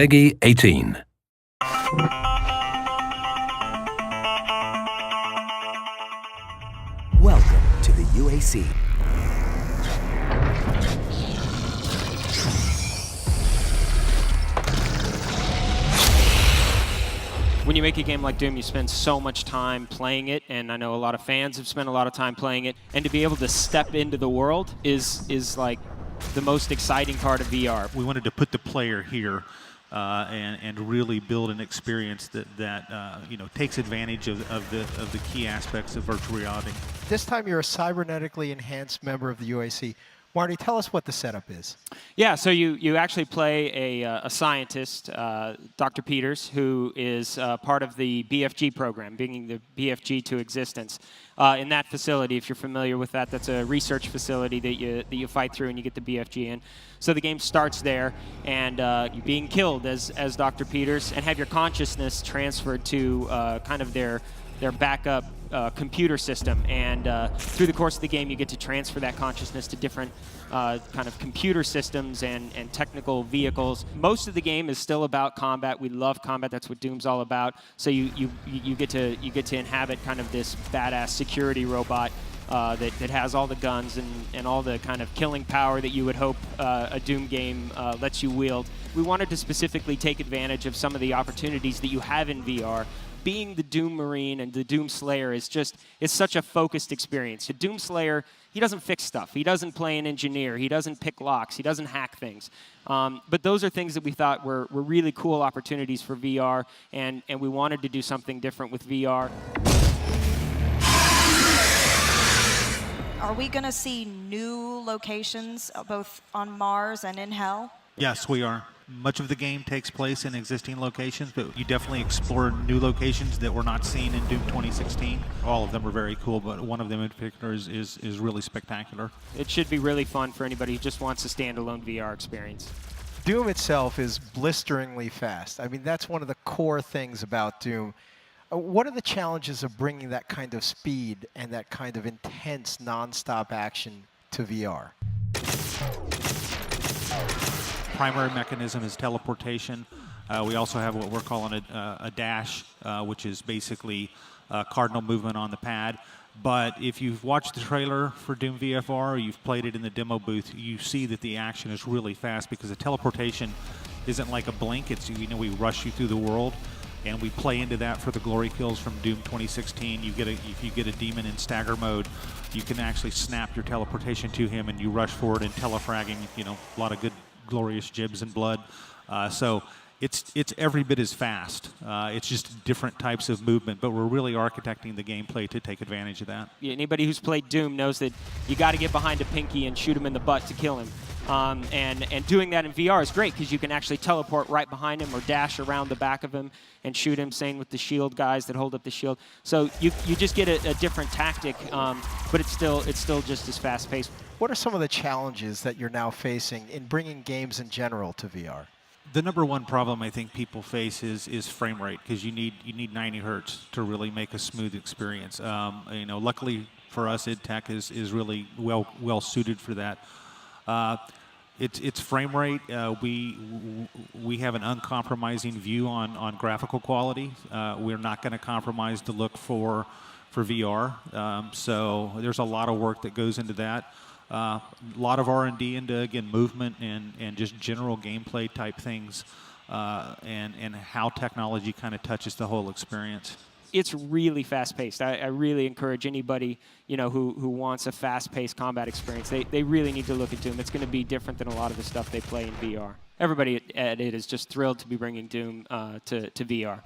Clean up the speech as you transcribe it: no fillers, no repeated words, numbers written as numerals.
Peggy 18. Welcome to the UAC. When you make a game like Doom, you spend so much time playing it, and I know a lot of fans have spent a lot of time playing it, and to be able to step into the world is like the most exciting part of VR. We wanted to put the player here and really build an experience that takes advantage of the key aspects of virtual reality. This time you're a cybernetically enhanced member of the UAC. Marty, tell us what the setup is. Yeah, so you actually play a scientist, Dr. Peters, who is part of the BFG program, bringing the BFG to existence. In that facility, if you're familiar with that, that's a research facility that you fight through and you get the BFG in. So the game starts there, and you're being killed as Dr. Peters, and have your consciousness transferred to kind of their backup computer system, and through the course of the game you get to transfer that consciousness to different kind of computer systems and technical vehicles. Most of the game is still about combat. We love combat. That's what Doom's all about. So you get to inhabit kind of this badass security robot that has all the guns and all the kind of killing power that you would hope a Doom game lets you wield. We wanted to specifically take advantage of some of the opportunities that you have in VR. Being the Doom Marine and the Doom Slayer it's such a focused experience. The Doom Slayer, he doesn't fix stuff. He doesn't play an engineer. He doesn't pick locks. He doesn't hack things. But those are things that we thought were really cool opportunities for VR, and we wanted to do something different with VR. Are we going to see new locations, both on Mars and in Hell? Yes, we are. Much of the game takes place in existing locations, but you definitely explore new locations that were not seen in Doom 2016. All of them are very cool, but one of them in particular is really spectacular. It should be really fun for anybody who just wants a standalone VR experience. Doom itself is blisteringly fast. I mean, that's one of the core things about Doom. What are the challenges of bringing that kind of speed and that kind of intense, non-stop action to VR? Primary mechanism is teleportation. We also have what we're calling a dash, which is basically cardinal movement on the pad. But if you've watched the trailer for Doom VFR or you've played it in the demo booth, you see that the action is really fast because the teleportation isn't like a blink. It's, we rush you through the world, and we play into that for the glory kills from Doom 2016. If you get a demon in stagger mode, you can actually snap your teleportation to him and you rush forward and telefragging, a lot of good glorious jibs and blood. So it's every bit as fast. It's just different types of movement, but we're really architecting the gameplay to take advantage of that. Yeah, anybody who's played Doom knows that you got to get behind a Pinky and shoot him in the butt to kill him. And doing that in VR is great because you can actually teleport right behind him or dash around the back of him and shoot him, same with the shield guys that hold up the shield. So you just get a different tactic, but it's still just as fast-paced. What are some of the challenges that you're now facing in bringing games in general to VR? The number one problem I think people face is frame rate, because you need 90 hertz to really make a smooth experience. Luckily for us, IdTech is really well suited for that. It's frame rate. We have an uncompromising view on graphical quality. We're not going to compromise the look for VR. So there's a lot of work that goes into that. A lot of R&D into, again, movement and just general gameplay type things, and how technology kind of touches the whole experience. It's really fast-paced. I really encourage anybody who wants a fast-paced combat experience. They really need to look at Doom. It's going to be different than a lot of the stuff they play in VR. Everybody at it is just thrilled to be bringing Doom to VR.